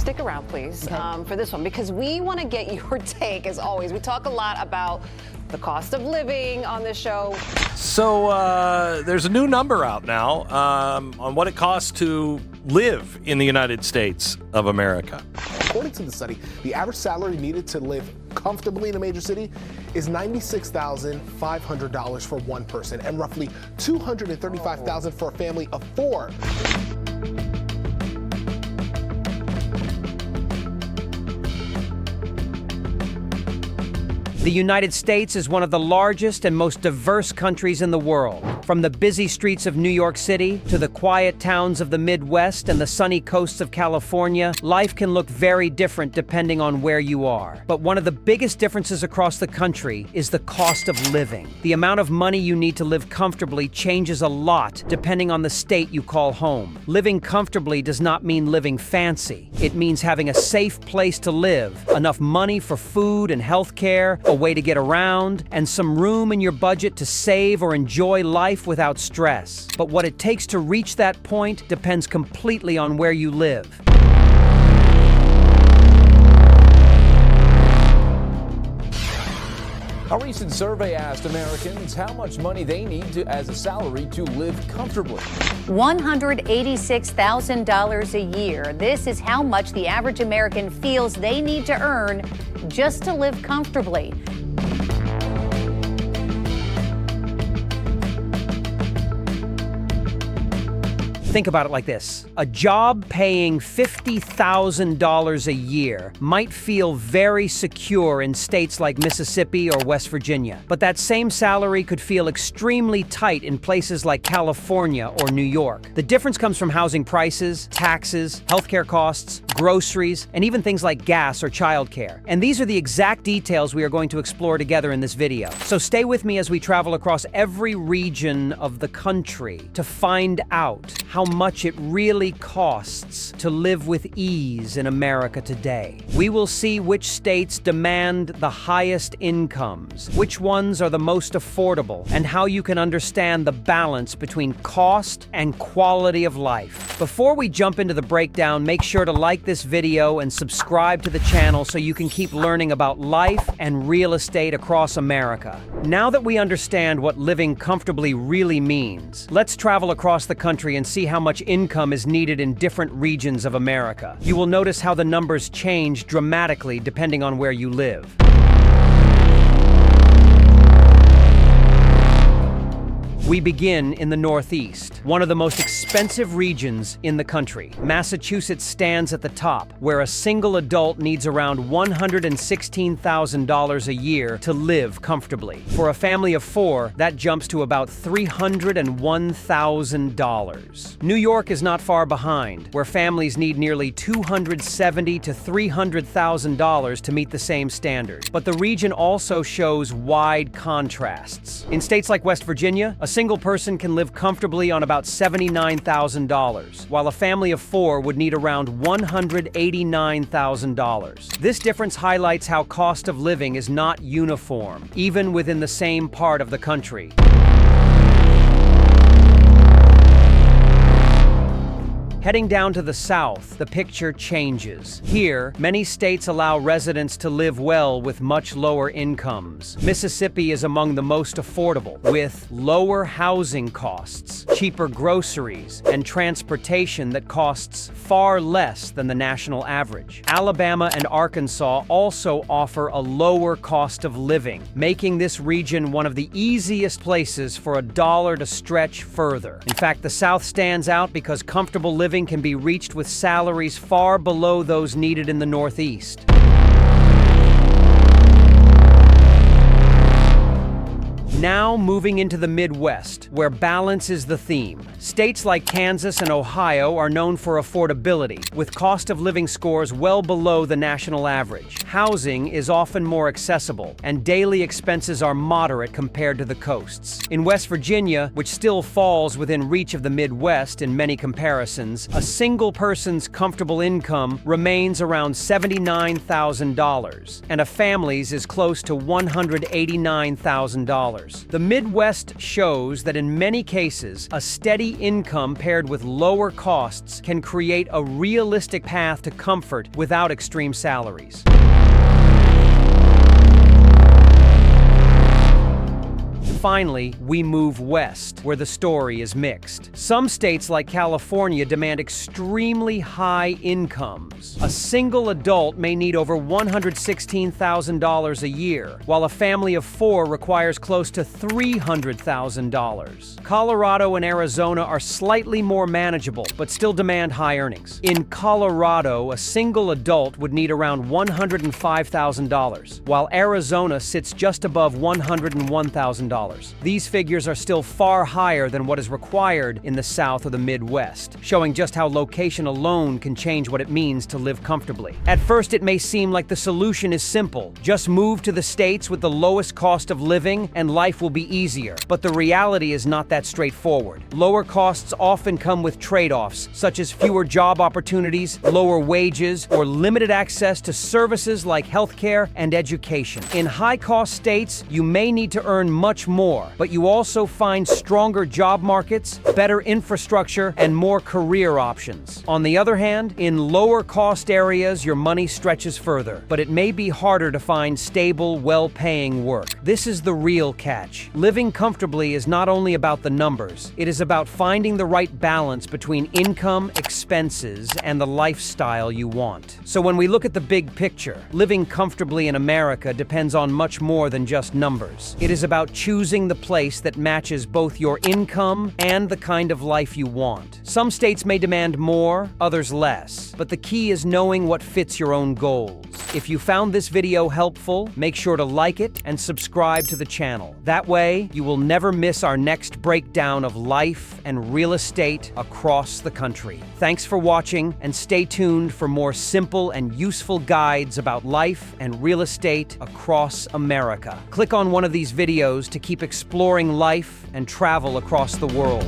Stick around, please, for this one, because we want to get your take, as always. We talk a lot about the cost of living on this show. So there's a new number out now on what it costs to live in the United States of America. According to the study, the average salary needed to live comfortably in a major city is $96,500 for one person and roughly $235,000 for a family of four. The United States is one of the largest and most diverse countries in the world. From the busy streets of New York City to the quiet towns of the Midwest and the sunny coasts of California, life can look very different depending on where you are. But one of the biggest differences across the country is the cost of living. The amount of money you need to live comfortably changes a lot depending on the state you call home. Living comfortably does not mean living fancy. It means having a safe place to live, enough money for food and health care, a way to get around, and some room in your budget to save or enjoy life without stress. But what it takes to reach that point depends completely on where you live. A recent survey asked Americans how much money they need as a salary to live comfortably. $186,000 a year. This is how much the average American feels they need to earn just to live comfortably. Think about it like this. A job paying $50,000 a year might feel very secure in states like Mississippi or West Virginia, but that same salary could feel extremely tight in places like California or New York. The difference comes from housing prices, taxes, healthcare costs, groceries, and even things like gas or childcare. And these are the exact details we are going to explore together in this video. So stay with me as we travel across every region of the country to find out how much it really costs to live with ease in America today. We will see which states demand the highest incomes, which ones are the most affordable, and how you can understand the balance between cost and quality of life. Before we jump into the breakdown, make sure to like this video and subscribe to the channel so you can keep learning about life and real estate across America. Now that we understand what living comfortably really means, let's travel across the country and see how much income is needed in different regions of America. You will notice how the numbers change dramatically depending on where you live. We begin in the Northeast, one of the most expensive regions in the country. Massachusetts stands at the top, where a single adult needs around $116,000 a year to live comfortably. For a family of four, that jumps to about $301,000. New York is not far behind, where families need nearly $270,000 to $300,000 to meet the same standard. But the region also shows wide contrasts. In states like West Virginia, a single person can live comfortably on about $79,000, while a family of four would need around $189,000. This difference highlights how cost of living is not uniform, even within the same part of the country. Heading down to the south, the picture changes. Here, many states allow residents to live well with much lower incomes. Mississippi is among the most affordable, with lower housing costs, cheaper groceries, and transportation that costs far less than the national average. Alabama and Arkansas also offer a lower cost of living, making this region one of the easiest places for a dollar to stretch further. In fact, the South stands out because comfortable living can be reached with salaries far below those needed in the Northeast. Now moving into the Midwest, where balance is the theme. States like Kansas and Ohio are known for affordability, with cost of living scores well below the national average. Housing is often more accessible, and daily expenses are moderate compared to the coasts. In West Virginia, which still falls within reach of the Midwest in many comparisons, a single person's comfortable income remains around $79,000, and a family's is close to $189,000. The Midwest shows that in many cases, a steady income paired with lower costs can create a realistic path to comfort without extreme salaries. Finally, we move west, where the story is mixed. Some states like California demand extremely high incomes. A single adult may need over $116,000 a year, while a family of 4 requires close to $300,000. Colorado and Arizona are slightly more manageable, but still demand high earnings. In Colorado, a single adult would need around $105,000, while Arizona sits just above $101,000. These figures are still far higher than what is required in the South or the Midwest, showing just how location alone can change what it means to live comfortably. At first, it may seem like the solution is simple. Just move to the states with the lowest cost of living and life will be easier. But the reality is not that straightforward. Lower costs often come with trade-offs, such as fewer job opportunities, lower wages, or limited access to services like healthcare and education. In high-cost states, you may need to earn much more, but you also find stronger job markets, better infrastructure, and more career options. On the other hand, in lower-cost areas, your money stretches further, but it may be harder to find stable, well-paying work. This is the real catch. Living comfortably is not only about the numbers, it is about finding the right balance between income, expenses, and the lifestyle you want. So when we look at the big picture, living comfortably in America depends on much more than just numbers. It is about choosing the place that matches both your income and the kind of life you want. Some states may demand more, others less, but the key is knowing what fits your own goals. If you found this video helpful, make sure to like it and subscribe to the channel. That way, you will never miss our next breakdown of life and real estate across the country. Thanks for watching, and stay tuned for more simple and useful guides about life and real estate across America. Click on one of these videos to keep exploring life and travel across the world.